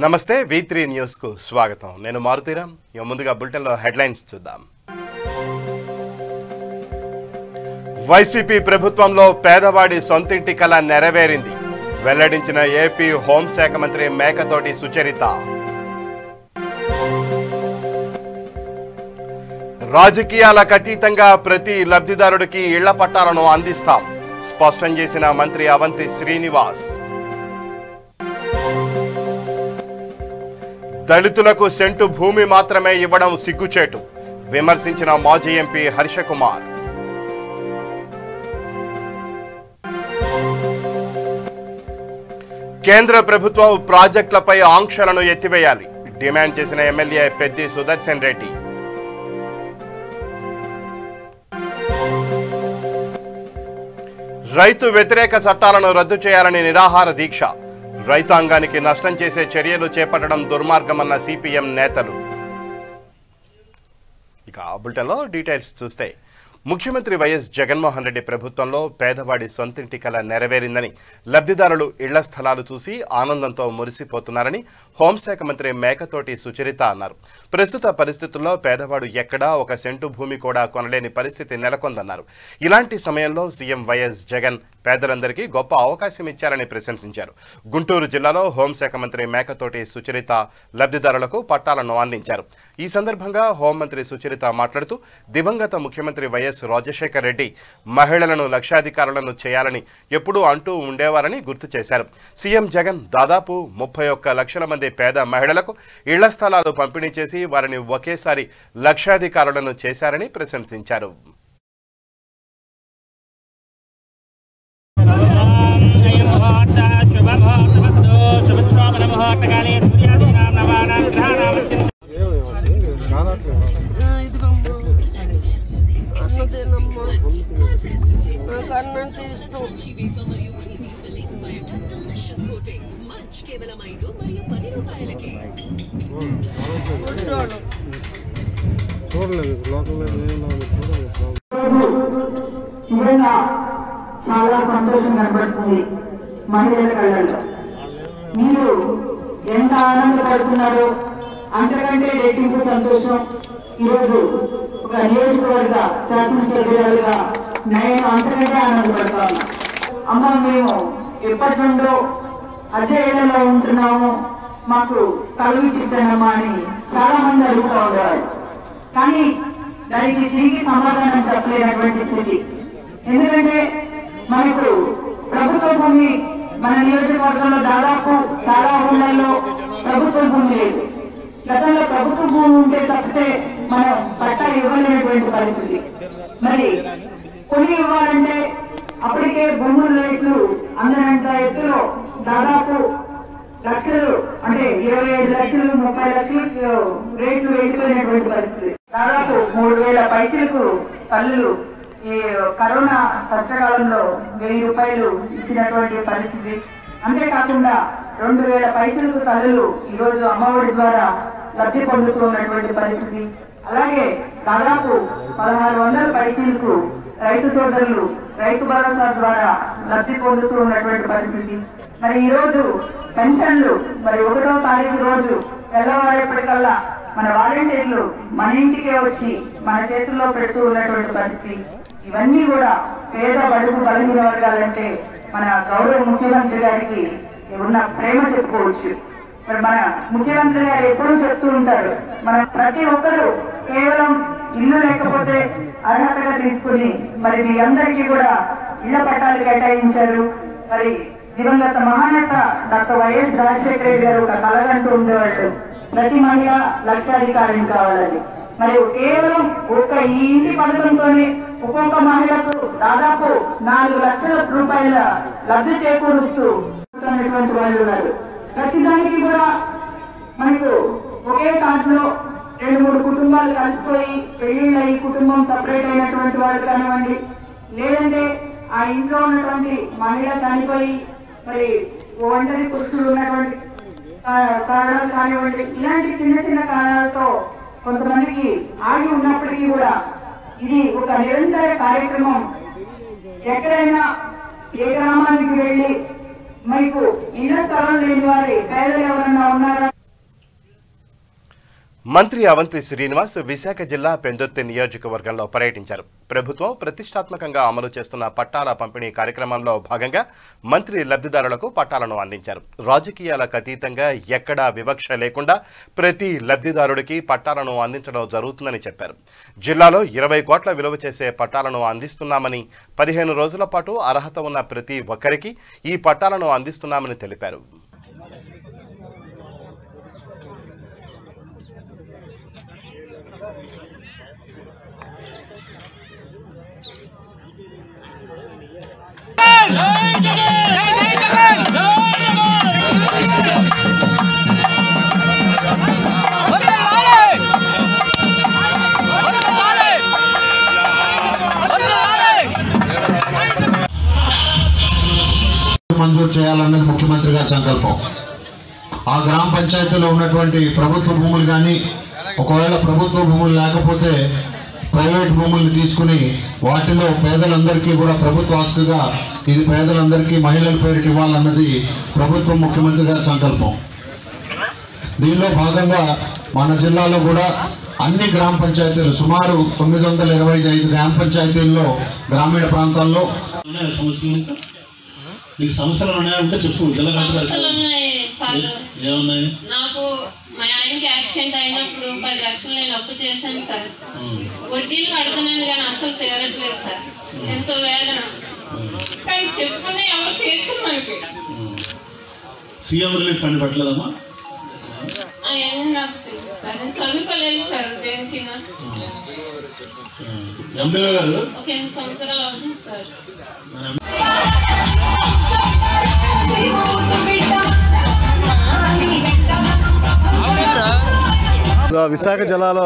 నమస్తే V3 news కు స్వాగతం. నేను మారుతీరామ్. ముందుగా బులెటిన్ లో హెడ్లైన్స్ చూద్దాం. వైసీపీ ప్రభుత్వంలో పేదవాడి సొంతింటి కల నెరవేరింది. వెల్లడించిన ఏపీ హోంశాఖ మంత్రి మేకతోటి సుచరిత. రాజకీయాలకు అతీతంగా ప్రతి లబ్ధిదారుడికి ఇళ్ల పట్టాలను అందిస్తాం స్పష్టం చేసిన మంత్రి అవంతి శ్రీనివాస్. దళితులకు సెంటు భూమి మాత్రమే ఇవ్వడం సిగ్గుచేటు విమర్శించిన మాజీ ఎంపీ హర్షకుమార్. కేంద్ర ప్రభుత్వం ప్రాజెక్టులపై ఆంక్షలను ఎత్తివేయాలి డిమాండ్ చేసిన ఎమ్మెల్యే పెద్ది సుదర్శన్ రెడ్డి. రైతు వ్యతిరేక చట్టాలను రద్దు చేయాలని నిరాహార దీక్ష. రైతాంగానికి నష్టం చేసే చర్యలు చేపట్టడం దుర్మార్గమన్న సిపిఎం నేతలు. ఇక బులెటిన్లో డీటెయిల్స్ చూస్తే ముఖ్యమంత్రి వైఎస్ జగన్మోహన్ రెడ్డి ప్రభుత్వంలో పేదవాడి సొంతింటి కల నెరవేరిందని లబ్ధిదారులు ఇళ్ల స్థలాలు చూసి ఆనందంతో మురిసిపోతున్నారని హోంశాఖ మంత్రి మేకతోటి సుచరిత అన్నారు. ప్రస్తుత పరిస్థితుల్లో పేదవాడు ఎక్కడా ఒక సెంటు భూమి కూడా కొనలేని పరిస్థితి నెలకొందన్నారు. ఇలాంటి సమయంలో సీఎం వైఎస్ జగన్ పేదలందరికీ గొప్ప అవకాశం ఇచ్చారని ప్రశంసించారు. గుంటూరు జిల్లాలో హోంశాఖ మంత్రి మేకతోటి సుచరిత లబ్ధిదారులకు పట్టాలను అందించారు. ఈ సందర్భంగా హోంమంత్రి సుచరిత మాట్లాడుతూ దివంగత ముఖ్యమంత్రి వైఎస్ రాజశేఖర్ రెడ్డి మహిళలను లక్షాధికారులను చేయాలని ఎప్పుడూ అంటూ ఉండేవారని గుర్తు చేశారు. సీఎం జగన్ దాదాపు 31 లక్షల మంది పేద మహిళలకు ఇళ్ల స్థలాలు పంపిణీ చేసి వారిని ఒకేసారి లక్షాధికారులను చేశారని ప్రశంసించారు. చాలా సంతోషం కనబడుతుంది మహిళల కళ్ళల్లో. మీరు ఎంత ఆనందపడుతున్నారో అంతకంటే రెట్టింపు సంతోషం ఈరోజు ఒక నియోజకవర్గ శాసనసభ్యులుగా నేను అంతకంటే ఆనందపడతాను. అమ్మ, మేము ఎప్పటి నుండో అదే ఏళ్లలో ఉంటున్నాము, మాకు కలుగు ఇచ్చిస్తానమ్మా అని చాలా మంది అడుగుతూ ఉండేవారు. కానీ దానికి తిరిగి సమాధానం చెప్పలేనటువంటి స్థితి. ఎందుకంటే మనకు ప్రభుత్వ భూమి మన నియోజకవర్గంలో దాదాపు చాలా ఊళ్ళల్లో ప్రభుత్వ భూమి లేదు. గతంలో ప్రభుత్వ భూమి ఉంటే తప్పితే మనం పట్టా ఇవ్వలేనటువంటి పరిస్థితి. మరి కొని ఇవ్వాలంటే అప్పటికే భూముల రేట్లు అందనంత ఎత్తులో దాదాపు లక్షలు, అంటే 25 లక్షలు 30 లక్షలు రేట్లు వెళ్ళిపోయినటువంటి పరిస్థితి. దాదాపు 3,000 పైసలకు తల్లులు ఈ కరోనా కష్టకాలంలో 1000 రూపాయలు ఇచ్చినటువంటి పరిస్థితి. అంతేకాకుండా 2,000 పైసలకు తల్లులు ఈరోజు అమ్మఒడి ద్వారా లబ్ధి పొందుతూ ఉన్నటువంటి పరిస్థితి. అలాగే దాదాపు 1,600 పైసలకు రైతు సోదరులు రైతు భరోసా ద్వారా లబ్ధి పొందుతూ ఉన్నటువంటి పరిస్థితి. మరి ఈ రోజు పెన్షన్లు మరి 1వ తారీఖు రోజు తెల్లవారేపటికల్లా మన వాలంటీర్లు మన ఇంటికే వచ్చి మన చేతుల్లో పెడుతూ ఉన్నటువంటి పరిస్థితి. ఇవన్నీ కూడా పేద బడుగు బలహీన వర్గాలంటే మన గౌరవ ముఖ్యమంత్రి గారికి ఉన్న ప్రేమ చెప్పుకోవచ్చు. మరి మన ముఖ్యమంత్రి గారు ఎప్పుడూ చెప్తూ ఉంటారు, మన ప్రతి ఒక్కరూ కేవలం ఇల్లు లేకపోతే అర్హతగా తీసుకుని మరి మీ అందరికీ కూడా ఇళ్ల పట్టాలు కేటాయించారు. మరి దివంగత మహానేత డాక్టర్ వైఎస్ రాజశేఖర రెడ్డి గారు ఒక కలగంటూ ఉండేవాళ్ళు, ప్రతి మహిళ లక్షాధికారిని కావాలని. మరి కేవలం ఈ ఇంటి పథకంతోనే ఒక్కొక్క మహిళకు దాదాపు 4 లక్షల రూపాయల లబ్ధి చేకూరుస్తూ వాళ్ళు ఉన్నారు. ప్రతి దానికి కూడా మనకు ఒకే దాంట్లో 2-3 కుటుంబాలు కలిసిపోయి పెళ్లిళ్ళ ఈ కుటుంబం సపరేట్ అయినటువంటి వాళ్ళు కానివ్వండి, లేదంటే ఆ ఇంట్లో ఉన్నటువంటి మహిళ చనిపోయి మరి ఒంటరి పురుషులు ఉన్నటువంటి కారణాలు కానివ్వండి, ఇలాంటి చిన్న చిన్న కారణాలతో కొంతమందికి ఆగి ఉన్నప్పటికీ కూడా ఇది ఒక నిరంతర కార్యక్రమం. ఎక్కడైనా ఏ గ్రామానికి వెళ్ళి మీకు ఇళ్ల స్థలం లేని వారి పేదలు ఎవరన్నా ఉన్నారా? మంత్రి అవంతి శ్రీనివాస్ విశాఖ జిల్లా పెందుర్తి నియోజకవర్గంలో పర్యటించారు. ప్రభుత్వం ప్రతిష్టాత్మకంగా అమలు చేస్తున్న పట్టాల పంపిణీ కార్యక్రమంలో భాగంగా మంత్రి లబ్ధిదారులకు పట్టాలను అందించారు. రాజకీయాలకు అతీతంగా ఎక్కడా వివక్ష లేకుండా ప్రతి లబ్ధిదారుడికి పట్టాలను అందించడం జరుగుతుందని చెప్పారు. జిల్లాలో 20 కోట్ల విలువ చేసే పట్టాలను అందిస్తున్నామని, 15 రోజుల పాటు అర్హత ఉన్న ప్రతి ఒక్కరికి ఈ పట్టాలను అందిస్తున్నామని తెలిపారు. మంజూరు చేయాలన్నది ముఖ్యమంత్రి గారి సంకల్పం. ఆ గ్రామ పంచాయతీలో ఉన్నటువంటి ప్రభుత్వ భూములు కానీ, ఒకవేళ ప్రభుత్వ భూములు లేకపోతే ప్రైవేట్ భూముల్ని తీసుకుని వాటిలో పేదలందరికీ కూడా ప్రభుత్వ ఆస్తిగా ఇది పేదలందరికీ మహిళల పేరిట ఇవ్వాలన్నది ప్రభుత్వం ముఖ్యమంత్రి గారి సంకల్పం. దీనిలో భాగంగా మన జిల్లాలో కూడా అన్ని గ్రామ పంచాయతీలు సుమారు 925 గ్రామ పంచాయతీల్లో గ్రామీణ ప్రాంతాల్లో నీకు సమస్యలు ఉన్నాయంటే చెప్పు. ఏమున్నాయి? నాకు మా ఆయనకి యాక్సిడెంట్ అయినప్పుడు 10 లక్షలు నేను అప్పు చేశాను సార్. వడ్డీలు కడుతున్నాను కానీ అసలు తీరట్లేదు సార్. ఎంతో వేదన. కానీ చెప్పుకుంటే ఎవరు తీర్చరు మనకి. సీఎం రిలీఫ్ ఫండ్ పట్టలేదమ్మా? అవన్నీ నాకు తెలుసు సార్. నేను చదువుకోలేదు సార్ దేనికి. ఒక 8 సంవత్సరాలు అవుతుంది సార్. విశాఖ జిల్లాలో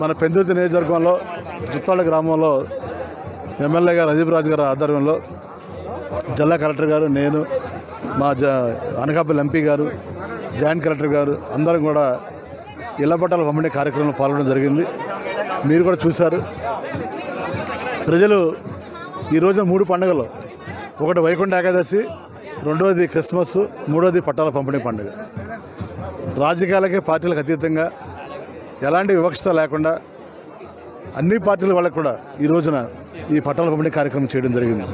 మన పెందుర్తి నియోజకవర్గంలో జుత్తాళ్ళ గ్రామంలో ఎమ్మెల్యే గారు అదీప్ రాజు గారి ఆధ్వర్యంలో జిల్లా కలెక్టర్ గారు, నేను, మా అనకాపల్లి ఎంపీ గారు, జాయింట్ కలెక్టర్ గారు అందరం కూడా ఇళ్ల పట్టాల పంపిణీ కార్యక్రమంలో పాల్గొనడం జరిగింది. మీరు కూడా చూశారు. ప్రజలు ఈ రోజున 3 పండుగలు, ఒకటి వైకుంఠ ఏకాదశి, రెండోది క్రిస్మస్, మూడోది పట్టాల పంపిణీ పండుగ. రాజకీయాలకి పార్టీలకు అతీతంగా ఎలాంటి వివక్షత లేకుండా అన్ని పార్టీల వాళ్ళకు కూడా ఈ రోజున ఈ పట్టాల పంపిణీ కార్యక్రమం చేయడం జరిగింది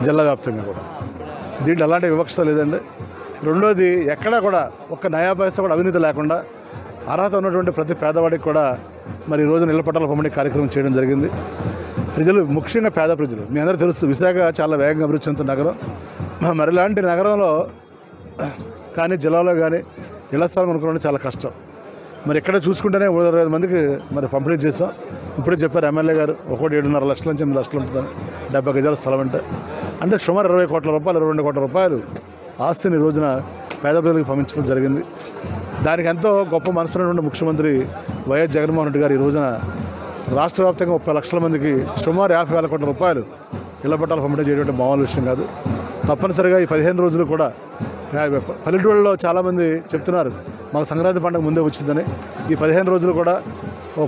జిల్లా వ్యాప్తంగా కూడా. దీంట్లో ఎలాంటి వివక్షత లేదండి. రెండోది ఎక్కడా కూడా ఒక్క నయా పైసా కూడా అవినీతి లేకుండా అర్హత ఉన్నటువంటి ప్రతి పేదవాడికి కూడా మరి ఈ రోజున ఇళ్ల పట్టాల పంపిణీ కార్యక్రమం చేయడం జరిగింది. ప్రజలు ముఖ్యంగా పేద ప్రజలు, మీ అందరూ తెలుసు విశాఖ చాలా వేగంగా అభివృద్ధి చెందుతున్న నగరం. మరి ఇలాంటి నగరంలో కానీ జిల్లాలో కానీ ఇళ్ల స్థలం అనుకోవడం చాలా కష్టం. మరి ఎక్కడ చూసుకుంటేనే 25 మందికి మరి పంపిణీ చేసాం. ఇప్పుడే చెప్పారు ఎమ్మెల్యే గారు, 7.5 లక్షల నుంచి 8 లక్షలు ఉంటుందని 70 గజాల స్థలం అంటే సుమారు 20 కోట్ల రూపాయలు, 22 కోట్ల రూపాయలు ఆస్తిని ఈ రోజున పేద ప్రజలకు పంపించడం జరిగింది. దానికి ఎంతో గొప్ప మనసున్నటువంటి ముఖ్యమంత్రి వైఎస్ జగన్మోహన్ రెడ్డి గారు ఈ రోజున రాష్ట్ర వ్యాప్తంగా 30 లక్షల మందికి సుమారు 50,000 కోట్ల రూపాయలు ఇళ్ల పట్టాలు పంపిణీ చేయడం మామూలు విషయం కాదు. తప్పనిసరిగా ఈ 15 రోజులు కూడా పల్లెటూళ్ళలో చాలామంది చెప్తున్నారు మాకు సంక్రాంతి పండుగ ముందే వచ్చిందని. ఈ 15 రోజులు కూడా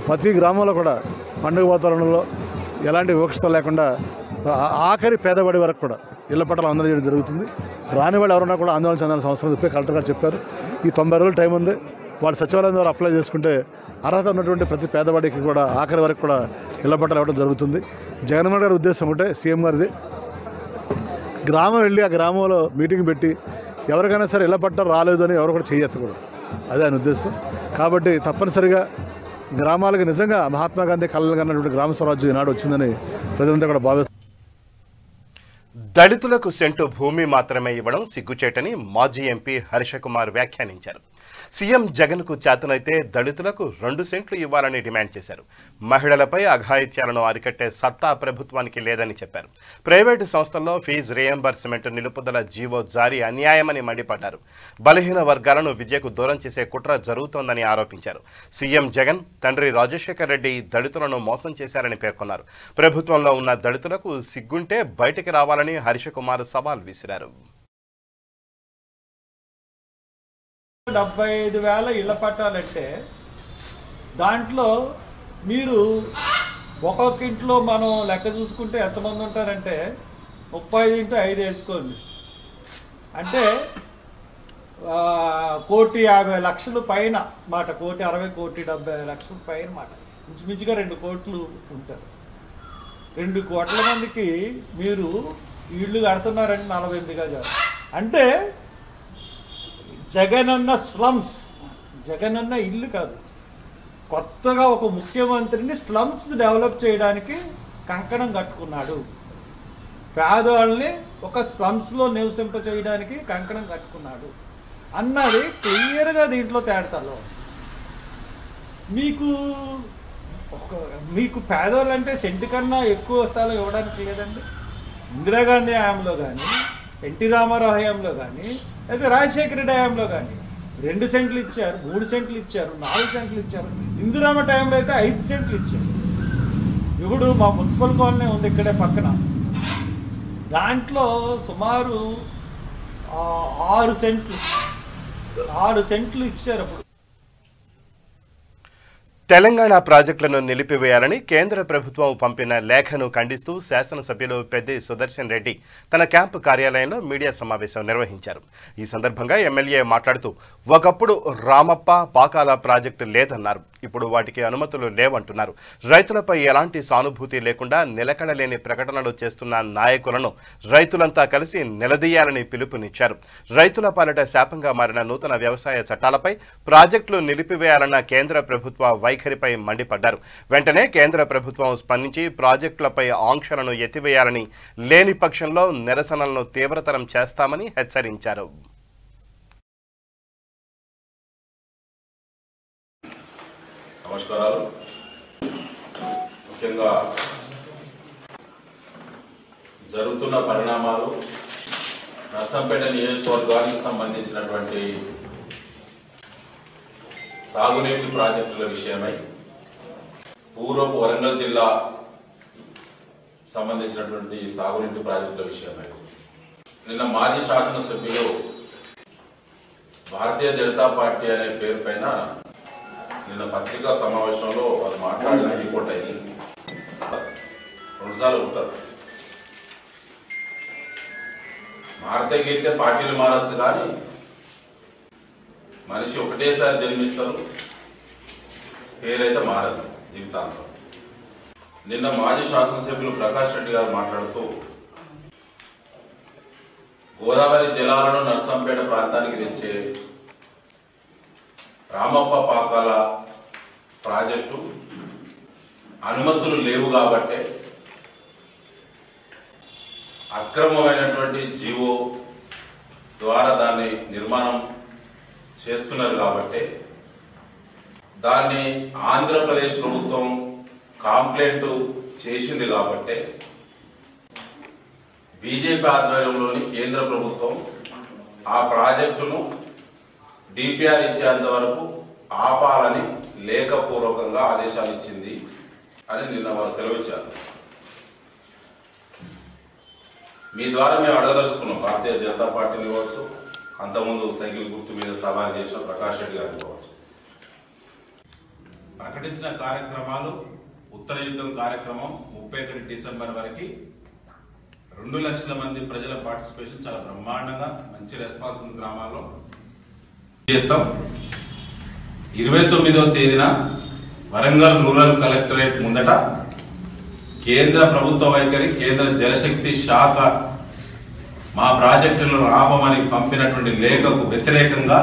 ప్రతి గ్రామంలో కూడా పండుగ వాతావరణంలో ఎలాంటి వివక్షత లేకుండా ఆఖరి పేదవాడి వరకు కూడా ఇళ్ల పట్టాలు అందజేయడం జరుగుతుంది. రాని వాళ్ళు ఎవరన్నా కూడా ఆందోళన చెందాల్సిన అవసరం చెప్పి కలెక్టర్ గారు చెప్పారు. ఈ 90 రోజులు టైం ఉంది. వాళ్ళు సచివాలయం ద్వారా అప్లై చేసుకుంటే అర్హత ఉన్నటువంటి ప్రతి పేదవాడికి కూడా ఆఖరి వరకు కూడా ఇళ్ల పట్టాలు ఇవ్వడం జరుగుతుంది. జగన్మోహన్ గారి ఉద్దేశం ఒకటే, సీఎం గారిది, గ్రామం వెళ్ళి ఆ గ్రామంలో మీటింగ్ పెట్టి ఎవరికైనా సరే ఇళ్ల పట్టాలు రాలేదు అని ఎవరు కూడా చేయెత్తకూడదు. అదే ఆయన ఉద్దేశం. కాబట్టి తప్పనిసరిగా గ్రామాలకు నిజంగా మహాత్మా గాంధీ కళలు కన్నటువంటి గ్రామ స్వరాజ్యం ఈనాడు వచ్చిందని ప్రజలంతా కూడా భావిస్తారు. దళితులకు సెంటు భూమి మాత్రమే ఇవ్వడం సిగ్గుచేటని మాజీ ఎంపీ హర్ష కుమార్ వ్యాఖ్యానించారు. సీఎం జగన్కు చేతనైతే దళితులకు 2 సెంట్లు ఇవ్వాలని డిమాండ్ చేశారు. మహిళలపై అఘాయిత్యాలను అరికట్టే సత్తా ప్రభుత్వానికి లేదని చెప్పారు. ప్రైవేటు సంస్థల్లో ఫీజు రియంబర్స్మెంట్ నిలుపుదల జీవో జారీ అన్యాయమని మండిపడ్డారు. బలహీన వర్గాలను విద్యకు దూరం చేసే కుట్ర జరుగుతోందని ఆరోపించారు. సీఎం జగన్ తండ్రి రాజశేఖర్ రెడ్డి దళితులను మోసం చేశారని పేర్కొన్నారు. ప్రభుత్వంలో ఉన్న దళితులకు సిగ్గుంటే బయటికి రావాలని హర్ష కుమార్ సవాల్ విసిరారు. 75,000 ఇళ్ల పట్టాలంటే దాంట్లో మీరు ఒక్కొక్క ఇంట్లో మనం లెక్క చూసుకుంటే ఎంతమంది ఉంటారంటే 35 × 5 వేసుకోండి. అంటే 1,50,00,000 పైన మాట, 1,60,00,000, 1,70,00,000 పైన మాట, ఇంచుమించుగా 2 కోట్లు ఉంటారు. 2 కోట్ల మందికి మీరు ఇళ్ళు కడుతున్నారంటే 48 గజాలు. అంటే జగనన్న స్లమ్స్, జగనన్న ఇల్లు కాదు, కొత్తగా ఒక ముఖ్యమంత్రిని స్లమ్స్ డెవలప్ చేయడానికి కంకణం కట్టుకున్నాడు. పేదవాళ్ళని ఒక స్లమ్స్లో నివసింప చేయడానికి కంకణం కట్టుకున్నాడు అన్నది క్లియర్గా దీంట్లో తేడతాలో. మీకు పేదవాళ్ళు అంటే సెంటు కన్నా ఎక్కువ స్థలం ఇవ్వడానికి లేదండి. ఇందిరాగాంధీ హయాంలో కానీ, ఎన్టీ రామారావు హయాంలో కానీ, అయితే రాజశేఖర రెడ్డి హయాంలో కానీ 2 సెంట్లు ఇచ్చారు, 3 సెంట్లు ఇచ్చారు, 4 సెంట్లు ఇచ్చారు. ఇందిరామ టైంలో అయితే 5 సెంట్లు ఇచ్చారు. ఇప్పుడు మా మున్సిపల్ కాలనీ ఉంది ఇక్కడే పక్కన, దాంట్లో సుమారు 6 సెంట్లు ఇచ్చారు. అప్పుడు తెలంగాణ ప్రాజెక్టులను నిలిపివేయాలని కేంద్ర ప్రభుత్వం పంపిన లేఖను ఖండిస్తూ శాసనసభ్యులు పెద్ది సుదర్శన్ రెడ్డి తన క్యాంపు కార్యాలయంలో మీడియా సమావేశం నిర్వహించారు. ఈ సందర్భంగా ఎమ్మెల్యే మాట్లాడుతూ, ఒకప్పుడు రామప్ప పాకాల ప్రాజెక్టు లేదన్నారు, ఇప్పుడు వాటికి అనుమతులు లేవంటున్నారు. రైతులపై ఎలాంటి సానుభూతి లేకుండా నిలకడలేని ప్రకటనలు చేస్తున్న నాయకులను రైతులంతా కలిసి నిలదీయాలని పిలుపునిచ్చారు. రైతుల పాలిట శాపంగా మారిన నూతన వ్యవసాయ చట్టాలపై ప్రాజెక్టులు నిలిపివేయాలన్న కేంద్ర ప్రభుత్వ వైఖరిపై మండిపడ్డారు. వెంటనే కేంద్ర ప్రభుత్వం స్పందించి ప్రాజెక్టులపై ఆంక్షలను ఎత్తివేయాలని, లేని పక్షంలో నిరసనలను తీవ్రతరం చేస్తామని హెచ్చరించారు. నమస్కారాలు. ముఖ్యంగా జరుగుతున్న పరిణామాలు నర్సంపేట నియోజకవర్గానికి సంబంధించినటువంటి సాగునీటి ప్రాజెక్టుల విషయమై, పూర్వపు వరంగల్ జిల్లా సంబంధించినటువంటి సాగునీటి ప్రాజెక్టుల విషయమై నిన్న మాజీ శాసనసభ్యులు భారతీయ జనతా పార్టీ అనే పేరు పైన నిన్న పత్రికా సమావేశంలో వారు మాట్లాడిన రిపోర్ట్ అయింది. 2 సార్లు ఉంటారు. మారితే గీరితే పార్టీలు మారచ్చు, కానీ మనిషి ఒకటేసారి జన్మిస్తారు, పేరైతే మారదు జీవితాంతం. నిన్న మాజీ శాసనసభ్యులు ప్రకాష్ రెడ్డి గారు మాట్లాడుతూ, గోదావరి జలాలను నర్సంపేట ప్రాంతానికి తెచ్చే రామప్ప పాకాల ప్రాజెక్టు అనుమతులు లేవు కాబట్టే, అక్రమమైనటువంటి జీవో ద్వారా దాన్ని నిర్మాణం చేస్తున్నారు కాబట్టి, దాన్ని ఆంధ్రప్రదేశ్ ప్రభుత్వం కాంప్లైంట్ చేసింది కాబట్టి, బీజేపీ ఆధ్వర్యంలోని కేంద్ర ప్రభుత్వం ఆ ప్రాజెక్టును డిపిఆర్ ఇచ్చేంత వరకు ఆపాలని లేఖపూర్వకంగా ఆదేశాలు ఇచ్చింది అని నిన్న వారు సెలవిచ్చారు. మీ ద్వారా మేము అడగదలుచుకున్నాం, భారతీయ జనతా పార్టీని కావచ్చు, అంతకుముందు సైకిల్ గుర్తు మీద సవాల్ చేసిన ప్రకాష్ రెడ్డి గారిని కావచ్చు. ప్రకటించిన కార్యక్రమాలు, ఉత్తర యుద్ధం కార్యక్రమం 31 డిసెంబర్ వరకు 2 లక్షల మంది ప్రజల పార్టిసిపేషన్, చాలా బ్రహ్మాండంగా మంచి రెస్పాన్స్ ఉంది గ్రామాల్లో చేస్తాం. 29వ తేదీన వరంగల్ రూరల్ కలెక్టరేట్ ముందట కేంద్ర ప్రభుత్వ వైఖరి, కేంద్ర జలశక్తి శాఖ మా ప్రాజెక్టులను ఆపమని పంపినటువంటి లేఖకు వ్యతిరేకంగా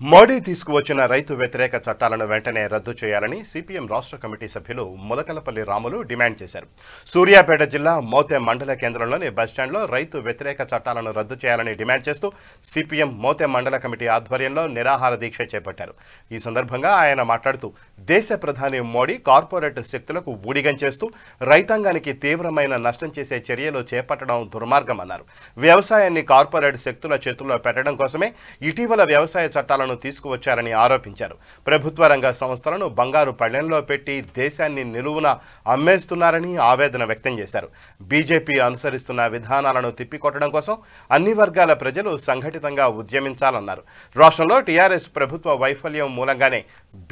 మోడీ తీసుకువచ్చిన రైతు వ్యతిరేక చట్టాలను వెంటనే రద్దు చేయాలని సిపిఎం రాష్ట్ర కమిటీ సభ్యులు ములకలపల్లి రాములు డిమాండ్ చేశారు. సూర్యాపేట జిల్లా మోతే మండల కేంద్రంలోని బస్టాండ్లో రైతు వ్యతిరేక చట్టాలను రద్దు చేయాలని డిమాండ్ చేస్తూ సిపిఎం మోతే మండల కమిటీ ఆధ్వర్యంలో నిరాహార దీక్ష చేపట్టారు. ఈ సందర్భంగా ఆయన మాట్లాడుతూ, దేశ ప్రధాని మోడీ కార్పొరేట్ శక్తులకు ఊడిగం చేస్తూ రైతాంగానికి తీవ్రమైన నష్టం చేసే చర్యలు చేపట్టడం దుర్మార్గమన్నారు. వ్యవసాయాన్ని కార్పొరేట్ శక్తుల చేతుల్లో పెట్టడం కోసమే ఇటీవల వ్యవసాయ చట్టాలను తీసుకువచ్చారని ఆరోపించారు. ప్రభుత్వ రంగ సంస్థలను బంగారు పళ్లెంలో పెట్టి దేశాన్ని నిలువున అమ్మేస్తున్నారని ఆవేదన వ్యక్తం చేశారు. బీజేపీ అనుసరిస్తున్న విధానాలను తిప్పికొట్టడం కోసం అన్ని వర్గాల ప్రజలు సంఘటితంగా ఉద్యమించాలన్నారు. రాష్ట్రంలో టీఆర్ఎస్ ప్రభుత్వ వైఫల్యం మూలంగానే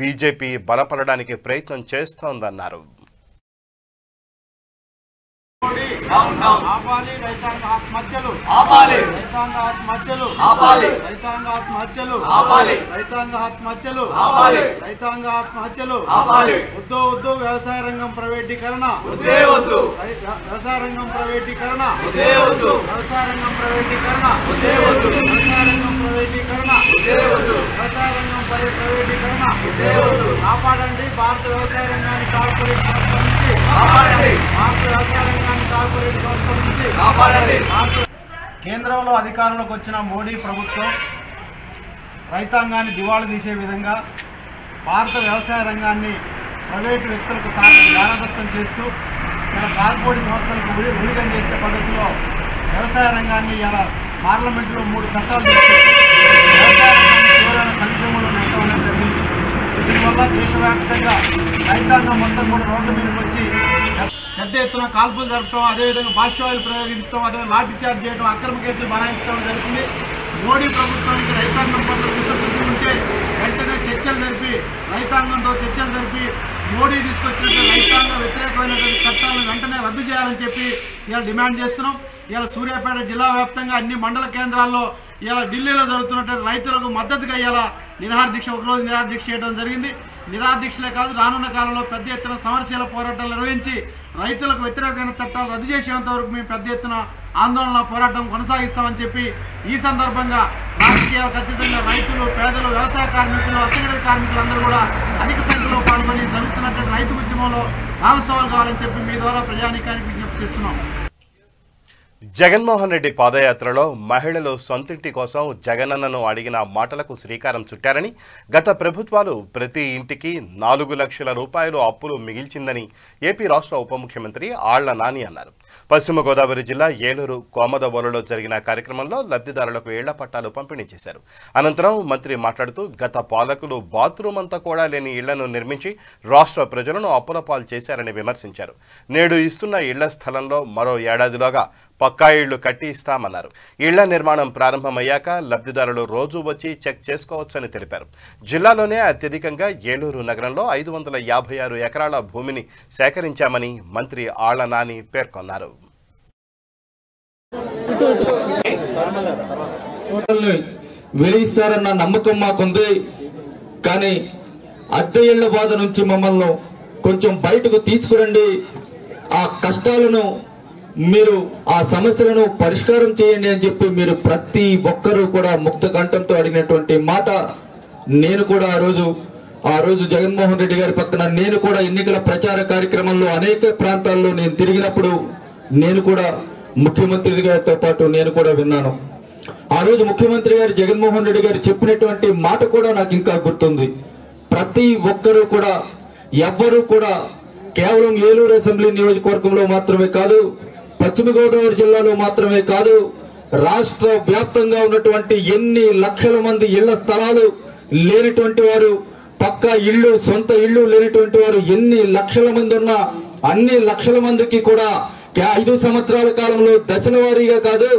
బీజేపీ బలపడడానికి ప్రయత్నం చేస్తోందన్నారు. ఆపాలి రైతాంగ ఆత్మహత్యలు, ఆపాలి రైతాంగ ఆత్మహత్యలు, ఆపాలి రైతాంగ ఆత్మహత్యలు, ఆపాలి రైతాంగ ఆత్మహత్యలు, ఆపాలి రైతాంగ ఆత్మహత్యలు, ఆపాలి వద్దు వద్దు వ్యవసాయ రంగం ప్రైవేటీకరణ, వద్దే వద్దు వ్యవసాయ రంగం ప్రైవేటీకరణ, వద్దే వద్దు వ్యవసాయ రంగం ప్రైవేటీకరణ, వద్దే వద్దు వ్యవసాయ రంగం ప్రైవేటీకరణ, వద్దే వద్దు వ్యవసాయ రంగం ప్రైవేటీకరణ, వద్దే వద్దు కాపాడండి భారత వ్యవసాయ రంగాన్ని కార్పొరేట్ సంస్థ నుంచి, కాపాడండి భారత వ్యవసాయ రంగాన్ని కార్పొరేట్ సంస్థ నుంచి, కాపాడండి. కేంద్రంలో అధికారంలోకి వచ్చిన మోడీ ప్రభుత్వం రైతాంగాన్ని దివాళా తీసే విధంగా భారత వ్యవసాయ రంగాన్ని ప్రైవేటు వ్యక్తులకు దానదత్తం చేస్తూ ఇలా కార్పొరేట్ సంస్థలకు విలీనం చేసే పద్ధతిలో వ్యవసాయ రంగాన్ని ఇలా పార్లమెంటులో 3 చట్టాలు తీసుకొచ్చి వ్యవసాయ రంగాన్ని తీవ్రమైన సంక్షేమంలో నెట్టడం జరిగింది. దీనివల్ల దేశవ్యాప్తంగా రైతాంగం మొత్తం కూడా రోడ్ల మీదకి వచ్చి పెద్ద ఎత్తున కాల్పులు జరపడం, అదేవిధంగా భాష్యాలు ప్రయోగించడం, అదే లాఠీ చార్జ్ చేయడం, అక్రమ కేసులు బనాయించడం జరుగుతుంది. మోడీ ప్రభుత్వానికి రైతాంగం పట్ల చిత్తశుద్ధి ఉంటే వెంటనే చర్చలు జరిపి రైతాంగంతో చర్చలు జరిపి మోడీ తీసుకొచ్చినట్టు రైతాంగ వ్యతిరేకమైనటువంటి చట్టాలను వెంటనే రద్దు చేయాలని చెప్పి ఇలా డిమాండ్ చేస్తున్నాం. ఇలా సూర్యాపేట జిల్లా వ్యాప్తంగా అన్ని మండల కేంద్రాల్లో ఇలా ఢిల్లీలో జరుగుతున్నటువంటి రైతులకు మద్దతుగా ఇలా ఒకరోజు నిరాహార దీక్ష చేయడం జరిగింది. నిరాహార దీక్షలే కాదు, రానున్న కాలంలో పెద్ద ఎత్తున సమరశీల పోరాటాలు నిర్వహించి రైతులకు వ్యతిరేకమైన చట్టాలు రద్దు చేసేంత వరకు మేము పెద్ద ఎత్తున ఆందోళన పోరాటం కొనసాగిస్తామని చెప్పి ఈ సందర్భంగా రాజకీయాలకు అతీతంగా రైతులు, పేదలు, వ్యవసాయ కార్మికులు, అసంఘటిత కార్మికులందరూ కూడా అధిక సంఖ్యలో పాల్గొని జరుగుతున్నటువంటి రైతు ఉద్యమంలో భాగస్వాములు కావాలని చెప్పి మీ ద్వారా ప్రజానీకానికి విజ్ఞప్తి చేస్తున్నాం. జగన్మోహన్ రెడ్డి పాదయాత్రలో మహిళలు సొంతింటి కోసం జగనన్నను అడిగిన మాటలకు శ్రీకారం చుట్టారని, గత ప్రభుత్వాలు ప్రతి ఇంటికి 4 లక్షల రూపాయలు అప్పులు మిగిల్చిందని ఏపీ రాష్ట్ర ఉప ముఖ్యమంత్రి ఆళ్ల నాని అన్నారు. పశ్చిమ గోదావరి జిల్లా ఏలూరు కోమదబోలులో జరిగిన కార్యక్రమంలో లబ్ధిదారులకు ఇళ్ల పట్టాలు పంపిణీ చేశారు. అనంతరం మంత్రి మాట్లాడుతూ, గత పాలకులు బాత్రూమ్ అంతా కూడా లేని ఇళ్లను నిర్మించి రాష్ట్ర ప్రజలను అప్పుల పాలు చేశారని విమర్శించారు. నేడు ఇస్తున్న ఇళ్ల స్థలంలో మరో ఏడాదిలోగా పక్కా ఇళ్లు కట్టి ఇస్తామన్నారు. ఇళ్ల నిర్మాణం ప్రారంభమయ్యాక లబ్ధిదారులు రోజు వచ్చి చెక్ చేసుకోవచ్చని తెలిపారు. జిల్లాలోనే అత్యధికంగా ఏలూరు నగరంలో 556 ఎకరాల భూమిని సేకరించామని మంత్రి ఆళ్ల నాని పేర్కొన్నారు. వేయిస్తారన్న నమ్మకం మాకుంది. కానీ అద్దె ఇళ్ల బాధ నుంచి మమ్మల్ని కొంచెం బయటకు తీసుకురండి, ఆ కష్టాలను మీరు ఆ సమస్యలను పరిష్కారం చేయండి అని చెప్పి మీరు ప్రతి ఒక్కరూ కూడా ముక్త కంఠంతో అడిగినటువంటి మాట నేను కూడా ఆ రోజు జగన్మోహన్ రెడ్డి గారి పక్కన నేను కూడా ఎన్నికల ప్రచార కార్యక్రమంలో అనేక ప్రాంతాల్లో నేను తిరిగినప్పుడు నేను కూడా ముఖ్యమంత్రి గారితో పాటు నేను కూడా విన్నాను. ఆ రోజు ముఖ్యమంత్రి గారు జగన్మోహన్ రెడ్డి గారు చెప్పినటువంటి మాట కూడా నాకు ఇంకా గుర్తుంది. ప్రతి ఒక్కరూ కూడా ఎవ్వరూ కూడా కేవలం ఏలూరు అసెంబ్లీ నియోజకవర్గంలో మాత్రమే కాదు, పశ్చిమ గోదావరి జిల్లాలో మాత్రమే కాదు, రాష్ట్ర వ్యాప్తంగా ఉన్నటువంటి ఎన్ని లక్షల మంది ఇళ్ల స్థలాలు లేనటువంటి వారు, పక్కా ఇళ్ళు, సొంత ఇళ్ళు లేనటువంటి వారు ఎన్ని లక్షల మంది ఉన్నా అన్ని లక్షల మందికి కూడా 5 సంవత్సరాల కాలంలో దశల వారీగా కాదు,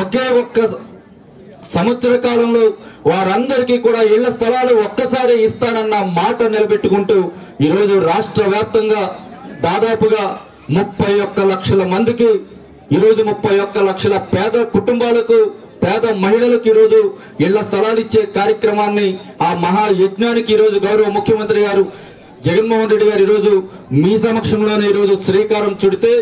ఒకే ఒక్క సంవత్సర కాలంలో వారందరికీ కూడా ఇళ్ల స్థలాలు ఒక్కసారి ఇస్తానన్న మాట నిలబెట్టుకుంటూ ఈరోజు రాష్ట్ర వ్యాప్తంగా దాదాపుగా 31 లక్షల మందికి, ఈరోజు 31 లక్షల పేద కుటుంబాలకు, పేద మహిళలకు ఈరోజు ఇళ్ల స్థలాలు ఇచ్చే కార్యక్రమాన్ని, ఆ మహాయజ్ఞానికి ఈరోజు గౌరవ ముఖ్యమంత్రి గారు జగన్మోహన్ రెడ్డి గారు ఈరోజు మీ సమక్షంలోనే ఈరోజు శ్రీకారం చుడితే,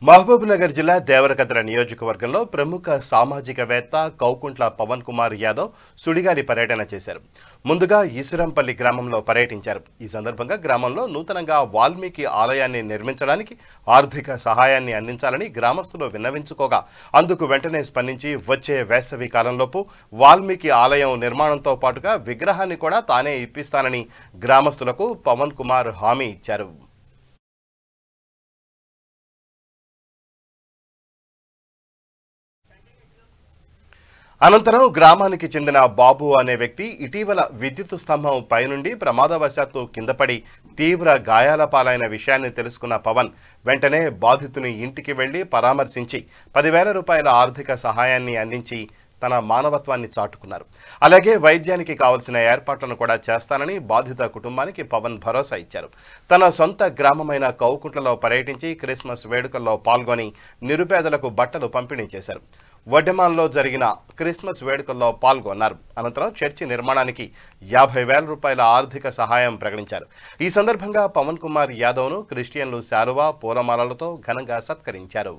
మహబూబ్ నగర్ జిల్లా దేవరకద్ర నియోజకవర్గంలో ప్రముఖ సామాజికవేత్త కౌకుంట్ల పవన్ కుమార్ యాదవ్ సుడిగాలి పర్యటన చేశారు. ముందుగా ఈశ్వరంపల్లి గ్రామంలో పర్యటించారు. ఈ సందర్భంగా గ్రామంలో నూతనంగా వాల్మీకి ఆలయాన్ని నిర్మించడానికి ఆర్థిక సహాయాన్ని అందించాలని గ్రామస్తులు విన్నవించుకోగా అందుకు వెంటనే స్పందించి వచ్చే వేసవి కాలంలోపు వాల్మీకి ఆలయం నిర్మాణంతో పాటుగా విగ్రహాన్ని కూడా తానే ఇప్పిస్తానని గ్రామస్తులకు పవన్ కుమార్ హామీ ఇచ్చారు. అనంతరం గ్రామానికి చెందిన బాబు అనే వ్యక్తి ఇటీవల విద్యుత్ స్తంభం పైనుండి ప్రమాదవశాత్తు కిందపడి తీవ్ర గాయాల పాలైన విషయాన్ని తెలుసుకున్న పవన్ వెంటనే బాధితుని ఇంటికి వెళ్లి పరామర్శించి 10,000 రూపాయల ఆర్థిక సహాయాన్ని అందించి తన మానవత్వాన్ని చాటుకున్నారు. అలాగే వైద్యానికి కావలసిన ఏర్పాట్లను కూడా చేస్తానని బాధిత కుటుంబానికి పవన్ భరోసా ఇచ్చారు. తన సొంత గ్రామమైన కౌకుంట్లలో పర్యటించి క్రిస్మస్ వేడుకల్లో పాల్గొని నిరుపేదలకు బట్టలు పంపిణీ చేశారు. వడ్డెమాన్లో జరిగిన క్రిస్మస్ వేడుకల్లో పాల్గొన్నారు. అనంతరం చర్చి నిర్మాణానికి 50,000 రూపాయల ఆర్థిక సహాయం ప్రకటించారు. ఈ సందర్భంగా పవన్ కుమార్ యాదవ్ను క్రిస్టియన్లు శాలువా పూలమాలలతో ఘనంగా సత్కరించారు.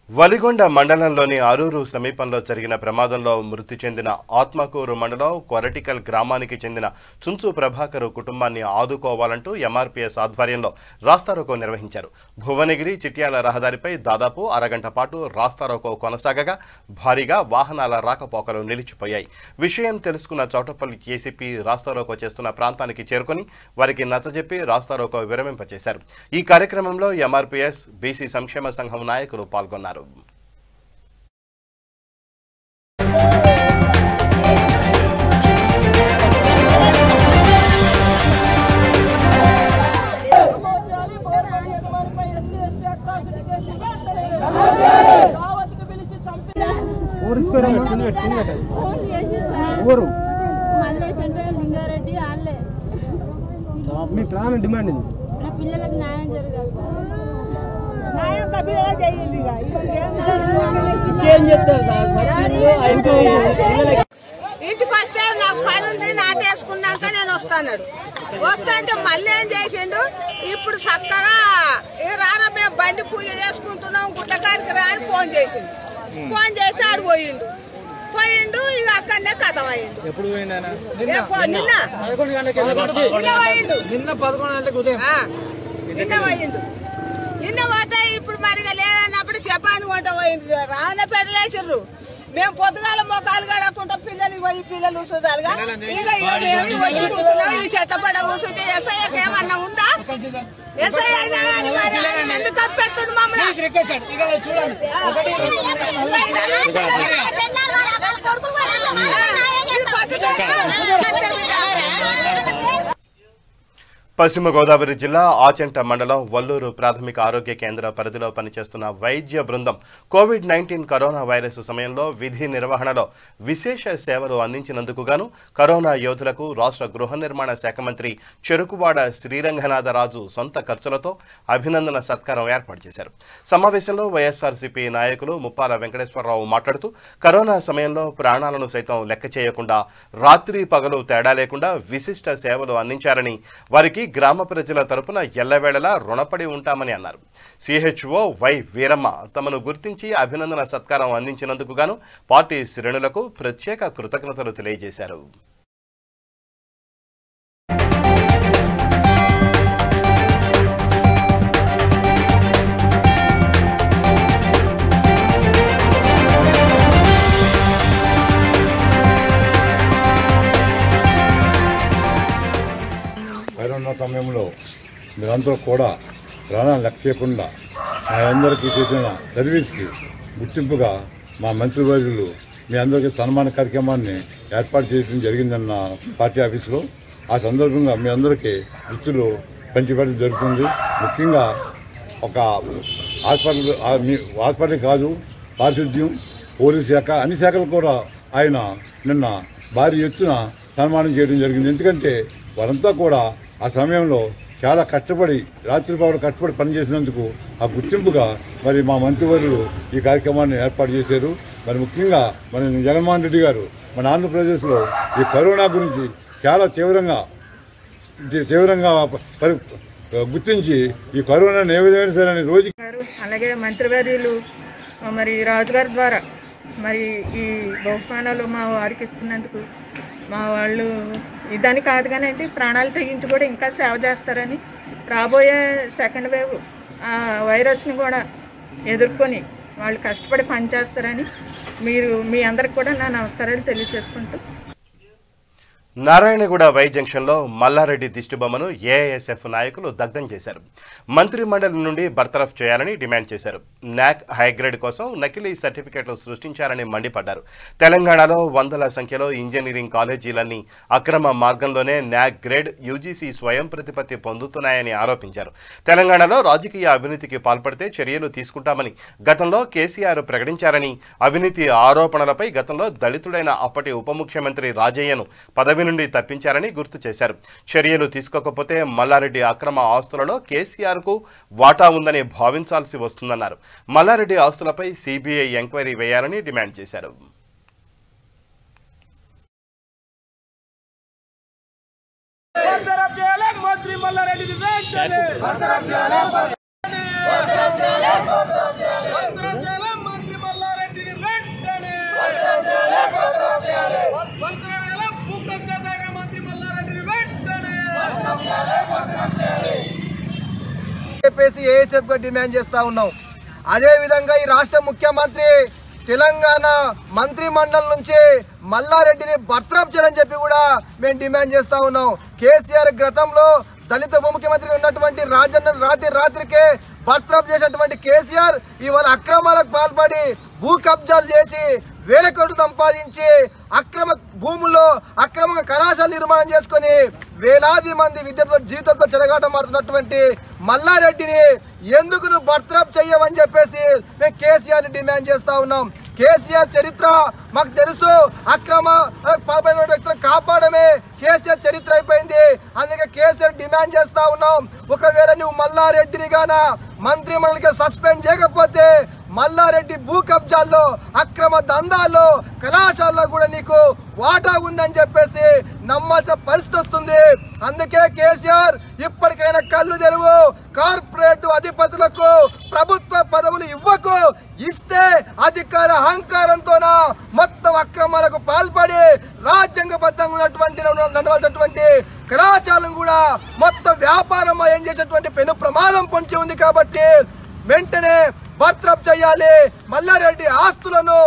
వలిగొండ మండలంలోని అరూరు సమీపంలో జరిగిన ప్రమాదంలో మృతి చెందిన ఆత్మకూరు మండలం కొరటికల్ గ్రామానికి చెందిన చుంచు ప్రభాకర్ కుటుంబాన్ని ఆదుకోవాలంటూ ఎంఆర్పీఎస్ ఆధ్వర్యంలో రాస్తారోకో నిర్వహించారు. భువనగిరి చిట్యాల రహదారిపై దాదాపు అరగంట పాటు రాస్తారోకో కొనసాగగా భారీగా వాహనాల రాకపోకలు నిలిచిపోయాయి. విషయం తెలుసుకున్న చౌటపల్లి ఏసీపీ రాస్తారోకో చేస్తున్న ప్రాంతానికి చేరుకుని వారికి నచ్చజెప్పి రాస్తారోకో విరమింపచేశారు. ఈ కార్యక్రమంలో ఎంఆర్పీఎస్ బీసీ సంక్షేమ సంఘం నాయకులు పాల్గొన్నారు. లింగారెడ్డి మీ ప్రాణ డిమాండ్ పిల్లలకు న్యాయం జరగాలి. ఇంటికి వస్తే నాకు పని ఉంది నాటేసుకున్నాక నేను వస్తాడు. వస్తా అంటే మళ్ళీ ఏం చేసిండు, ఇప్పుడు చక్కగా రానా మేము బండి పూజ చేసుకుంటున్నాం గుట్టకాడికి రాని ఫోన్ చేసిండు. ఫోన్ చేస్తే ఆడు పోయిండు ఇక అక్కడనే కథం అయ్యిండు. ఎప్పుడు నిన్న పోయిండు. నిన్న పోతే ఇప్పుడు మరిగా లేదన్నప్పుడు చెప్పాను కొంట పోయింది. రాన పెడలేసిర్రు. మేము పొద్దుగాల మొక్కలు కడకుండా పిల్లలు పోయి పిల్లలు చూడాలిగా ఇక వచ్చి కూర్చున్నాం. ఈ చెత్తపడ కూర్చుంటే ఎస్ఐకి ఏమన్నా ఉందా? ఎస్ఐ అయినా కానీ మరి ఆయన ఎందుకు కప్పెడుతుండు మమ్మల్ని? పశ్చిమ గోదావరి జిల్లా ఆచంట మండలం వల్లూరు ప్రాథమిక ఆరోగ్య కేంద్ర పరిధిలో పనిచేస్తున్న వైద్య బృందం కోవిడ్-19 కరోనా వైరస్ సమయంలో విధి నిర్వహణలో విశేష సేవలు అందించినందుకు గాను కరోనా యోధులకు రాష్ట్ర గృహ నిర్మాణ శాఖ మంత్రి చెరుకువాడ శ్రీరంగనాథరాజు సొంత ఖర్చులతో అభినందన సత్కారం ఏర్పాటు చేశారు. సమావేశంలో వైఎస్ఆర్సీపీ నాయకులు ముప్పాల వెంకటేశ్వరరావు మాట్లాడుతూ కరోనా సమయంలో ప్రాణాలను సైతం లెక్క చేయకుండా రాత్రి పగలు తేడా లేకుండా విశిష్ట సేవలు అందించారని వారికి గ్రామ ప్రజల తరపున ఎల్లవేళలా రుణపడి ఉంటామని అన్నారు. సిహెచ్ఓ వై వీరమ్మ తమను గుర్తించి అభినందన సత్కారం అందించినందుకు గాను పార్టీ శ్రేణులకు ప్రత్యేక కృతజ్ఞతలు తెలియజేశారు. కరోనా సమయంలో మీరందరూ కూడా ప్రాణాలు లెక్క చేయకుండా మా అందరికీ చేసిన సర్వీస్కి గుర్తింపుగా మా మంత్రివర్యులు మీ అందరికీ సన్మాన కార్యక్రమాన్ని ఏర్పాటు చేయడం జరిగిందన్న పార్టీ ఆఫీసులో. ఆ సందర్భంగా మీ అందరికీ గుర్తులు పంచిపెట్టడం జరుగుతుంది. ముఖ్యంగా ఒక హాస్పిటల్ కాదు, పారిశుద్ధ్యం, పోలీసు శాఖ, అన్ని శాఖలు కూడా ఆయన నిన్న భారీ ఎత్తున సన్మానం చేయడం జరిగింది. ఎందుకంటే వారంతా కూడా ఆ సమయంలో చాలా కష్టపడి రాత్రిపూట కష్టపడి పనిచేసినందుకు ఆ గుర్తింపుగా మరి మా మంత్రివర్యులు ఈ కార్యక్రమాన్ని ఏర్పాటు చేశారు. మరి ముఖ్యంగా మన జగన్మోహన్ రెడ్డి గారు మన ఆంధ్రప్రదేశ్లో ఈ కరోనా గురించి చాలా తీవ్రంగా గుర్తించి ఈ కరోనాను ఏ విధంగా సరే రోజు అలాగే మంత్రివర్యులు మరి రాజుగారి ద్వారా మరి ఈ బహుమానాలు మా వారికి ఇస్తున్నందుకు మా వాళ్ళు ఇదని కాదు కానీ అంటే ప్రాణాలు తెగించి కూడా ఇంకా సేవ చేస్తారని రాబోయే సెకండ్ వేవ్ వైరస్ని కూడా ఎదుర్కొని వాళ్ళు కష్టపడి పనిచేస్తారని మీ అందరికి కూడా నా నమస్కారాలు తెలియజేసుకుంటూ నారాయణగూడ వై జంక్షన్లో మల్లారెడ్డి దిష్టిబొమ్మను ఏఐఎస్ఎఫ్ నాయకులు దగ్ధం చేశారు. మంత్రి మండలి నుండి బర్తరఫ్ చేయాలని డిమాండ్ చేశారు. నాక్ హైగ్రేడ్ కోసం నకిలీ సర్టిఫికెట్లు సృష్టించారని మండిపడ్డారు. తెలంగాణలో వందల సంఖ్యలో ఇంజనీరింగ్ కాలేజీలన్నీ అక్రమ మార్గంలోనే నాక్ గ్రేడ్ యూజీసీ స్వయం ప్రతిపత్తి పొందుతున్నాయని ఆరోపించారు. తెలంగాణలో రాజకీయ అవినీతికి పాల్పడితే చర్యలు తీసుకుంటామని గతంలో కేసీఆర్ ప్రకటించారని, అవినీతి ఆరోపణలపై గతంలో దళితుడైన అప్పటి ఉప ముఖ్యమంత్రి రాజయ్యను పదవి నుండి తప్పించారని గుర్తు చేశారు. చర్యలు తీసుకోకపోతే మల్లారెడ్డి అక్రమ ఆస్తులలో కేసీఆర్కు వాటా ఉందని భావించాల్సి వస్తుందన్నారు. మల్లారెడ్డి ఆస్తులపై సిబిఐ ఎంక్వైరీ వేయాలని డిమాండ్ చేశారు. చెప్పేసి ఏఎస్ఎఫ్ గా డిమాండ్ చేస్తా ఉన్నాం. అదే విధంగా ఈ రాష్ట్ర ముఖ్యమంత్రి తెలంగాణ మంత్రి మండలి నుంచి మల్లారెడ్డిని బర్తరఫ్ చేయాలని చెప్పి కూడా మేము డిమాండ్ చేస్తా ఉన్నాం. కేసీఆర్ గతంలో దళిత ఉప ముఖ్యమంత్రి ఉన్నటువంటి రాజన్న రాత్రికే బర్తరఫ్ చేసినటువంటి కేసీఆర్ ఇవాళ అక్రమాలకు పాల్పడి భూ కబ్జాలు చేసి వేల కోట్లు సంపాదించి అక్రమ భూముల్లో అక్రమంగా కళాశాల నిర్మాణం చేసుకుని వేలాది మంది విద్యార్థుల జీవితంతో చెలగాటం మారుతున్నటువంటి మల్లారెడ్డిని ఎందుకు నువ్వు బర్తరఫ్ చెయ్యవని చెప్పేసి మేము కేసీఆర్ని డిమాండ్ చేస్తా ఉన్నాం. కేసీఆర్ చరిత్ర మాకు తెలుసు. అక్రమ పాల్పడిన వ్యక్తులను కాపాడమే కేసీఆర్ చరిత్ర అయిపోయింది. అందుకే కేసీఆర్ డిమాండ్ చేస్తా ఉన్నాం. ఒకవేళ నువ్వు మల్లారెడ్డిని గానా మంత్రి మండలికి సస్పెండ్ చేయకపోతే మల్లారెడ్డి భూ కబ్జాల్లో అక్రమ దందాల్లో కళాశాలలో కూడా నీకు వాటా ఉందని చెప్పేసి నమ్మాల్సిన పరిస్థితి వస్తుంది. అందుకే కేసీఆర్ ఇప్పటికైనా కళ్ళు తెరువు. కార్పొరేట్ అధిపతులకు ప్రభుత్వ పదవులు ఇవ్వకు. ఇస్తే అధికార అహంకారంతోన మొత్తం అక్రమాలకు పాల్పడి రాజ్యాంగబద్ధంగా నడవాల్సినటువంటి కళాశాలను కూడా మొత్తం వ్యాపారమయం చేసేటువంటి పెను ప్రమాదం పొంచి ఉంది. కాబట్టి వెంటనే బర్తరఫ్ చేయాలి మల్లారెడ్డి ఆస్తులను.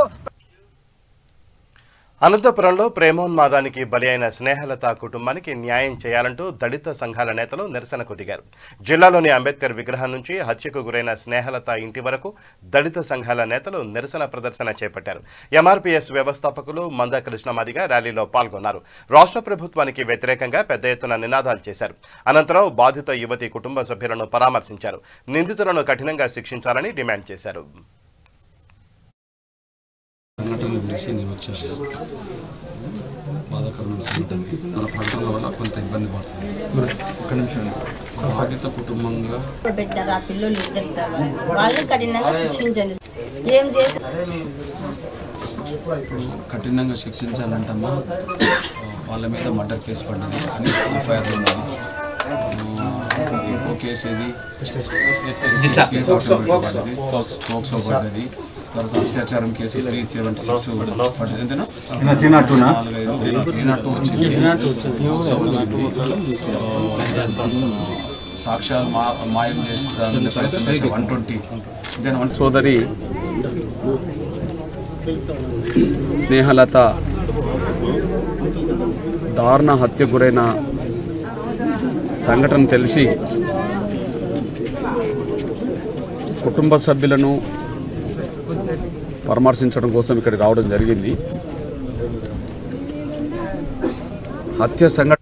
అనంతపురంలో ప్రేమోన్మాదానికి బలి అయిన స్నేహలత కుటుంబానికి న్యాయం చేయాలంటూ దళిత సంఘాల నేతలు నిరసనకు దిగారు. జిల్లాలోని అంబేద్కర్ విగ్రహం నుంచి హత్యకు గురైన స్నేహలత ఇంటి వరకు దళిత సంఘాల నేతలు నిరసన ప్రదర్శన చేపట్టారు. ఎంఆర్పీఎస్ వ్యవస్థాపకులు మంద కృష్ణమాదిగ ర్యాలీలో పాల్గొన్నారు. రాష్ట్ర ప్రభుత్వానికి వ్యతిరేకంగా పెద్ద ఎత్తున నినాదాలు చేశారు. అనంతరం బాధిత యువతి కుటుంబ సభ్యులను పరామర్శించారు. నిందితులను కఠినంగా శిక్షించాలని డిమాండ్ చేశారు. సంఘటనలు చేసి నేను వచ్చాను. బాధాకరమైన సంఘటన మన ప్రాంతంలో వల్ల కొంత ఇబ్బంది పడుతుంది. ఒక్క నిమిషం. బాధిత కుటుంబంగా పెట్టారు ఆ పిల్లలు ఇద్దరు వాళ్ళని కఠినంగా శిక్షించండి. ఏం చేసి కఠినంగా శిక్షించాలంటమ్మా వాళ్ళ మీద మర్డర్ కేసు పడ్డది అని ఎఫ్ఐఆర్ ఉన్నది. ఇంకో కేసు ఏది పోక్సో పడ్డది. తర్వాత అత్యాచారం కేసు 376 పడ్డది. ఎంతేనా 302 వచ్చింది. సాక్ష్యాలు మాయం చేసి ప్రయత్నం చేసి 120. సోదరి స్నేహలత దారుణ హత్య గురైన సంఘటన తెలిసి కుటుంబ సభ్యులను పరామర్శించడం కోసం ఇక్కడికి రావడం జరిగింది. హత్య సంఘటన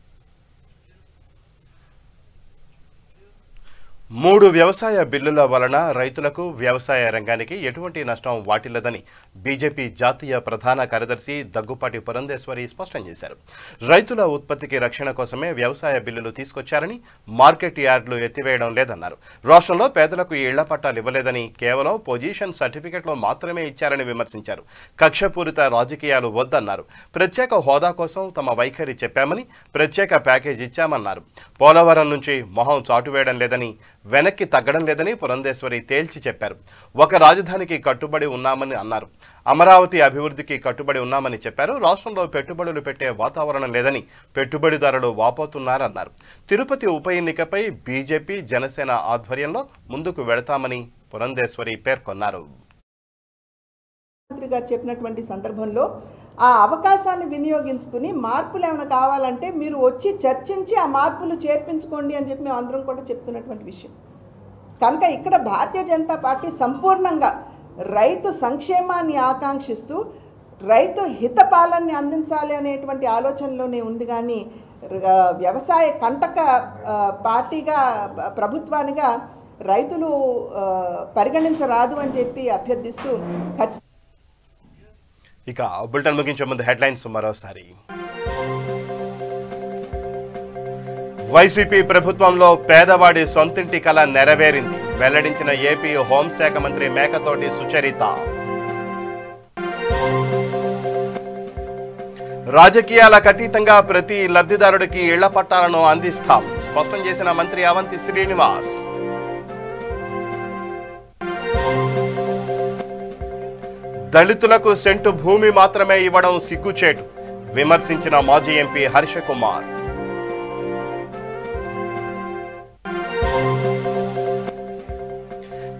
3 వ్యవసాయ బిల్లుల వలన రైతులకు వ్యవసాయ రంగానికి ఎటువంటి నష్టం వాటిల్లదని బీజేపీ జాతీయ ప్రధాన కార్యదర్శి దగ్గుపాటి పురంధేశ్వరి స్పష్టం చేశారు. రైతుల ఉత్పత్తికి రక్షణ కోసమే వ్యవసాయ బిల్లులు తీసుకొచ్చారని, మార్కెట్ యార్డులు ఎత్తివేయడం లేదన్నారు. రాష్ట్రంలో పేదలకు ఇళ్ల పట్టాలు ఇవ్వలేదని, కేవలం పొజిషన్ సర్టిఫికెట్లు మాత్రమే ఇచ్చారని విమర్శించారు. కక్షపూరిత రాజకీయాలు వద్దన్నారు. ప్రత్యేక హోదా కోసం తమ వైఖరి చెప్పామని, ప్రత్యేక ప్యాకేజ్ ఇచ్చామన్నారు. పోలవరం నుంచి మొహం చాటువేయడం లేదని, వెనక్కి తగ్గడం లేదని పురంధేశ్వరి తేల్చి చెప్పారు. ఒక రాజధానికి కట్టుబడి ఉన్నామని అన్నారు. అమరావతి అభివృద్ధికి కట్టుబడి ఉన్నామని చెప్పారు. రాష్ట్రంలో పెట్టుబడులు పెట్టే వాతావరణం లేదని పెట్టుబడిదారులు వాపోతున్నారన్నారు. తిరుపతి ఉప ఎన్నికపై బీజేపీ, జనసేన ఆధ్వర్యంలో ముందుకు వెళతామని పురంధేశ్వరి పేర్కొన్నారు. మంత్రి గారు చెప్పినటువంటి సందర్భంలో ఆ అవకాశాన్ని వినియోగించుకుని మార్పులు ఏమైనా కావాలంటే మీరు వచ్చి చర్చించి ఆ మార్పులు చేర్పించుకోండి అని చెప్పి మేము అందరం కూడా చెప్తున్నటువంటి విషయం. కనుక ఇక్కడ భారతీయ జనతా పార్టీ సంపూర్ణంగా రైతు సంక్షేమాన్ని ఆకాంక్షిస్తూ రైతు హితపాలనని అందించాలి అనేటువంటి ఆలోచనలోనే ఉంది. కానీ వ్యవసాయ కంటక పార్టీగా, ప్రభుత్వానిగా రైతులు పరిగణించరాదు అని చెప్పి అభ్యర్థిస్తూ ఇక బులెటిన్ ముగించే ముందు హెడ్లైన్స్ మరోసారి. వైసీపీ ప్రభుత్వంలో పేదవాడి సొంతింటి కల నెరవేరింది, వెల్లడించిన ఏపీ హోంశాఖ మంత్రి మేకతోటి సుచరిత. రాజకీయాలకు అతీతంగా ప్రతి లబ్ధిదారుడికి ఇళ్ల పట్టాలను అందిస్తాం, స్పష్టం చేసిన మంత్రి అవంతి శ్రీనివాస్. దళితులకు సెంటు భూమి మాత్రమే ఇవ్వడం సిగ్గుచేటు, విమర్శించిన మాజీ ఎంపీ హర్ష కుమార్.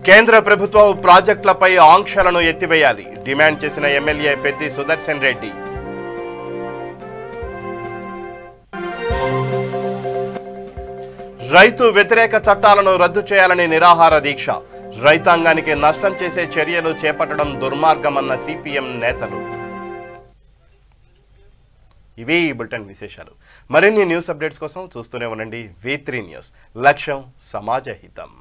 కేంద్ర ప్రభుత్వం ప్రాజెక్టులపై ఆంక్షలను ఎత్తివేయాలి, డిమాండ్ చేసిన ఎమ్మెల్యే పెద్ది సుదర్శన్ రెడ్డి. రైతు వ్యతిరేక చట్టాలను రద్దు చేయాలని నిరాహార దీక్ష, రైతాంగానికి నష్టం చేసే చర్యలు చేపట్టడం దుర్మార్గమన్న సిపిఎం నేతలు. ఇవి ఈ బులెటిన్ విశేషాలు. మరిన్ని న్యూస్ అప్డేట్స్ కోసం చూస్తూనే ఉండండి V3 న్యూస్. లక్ష్యం సమాజ హితం.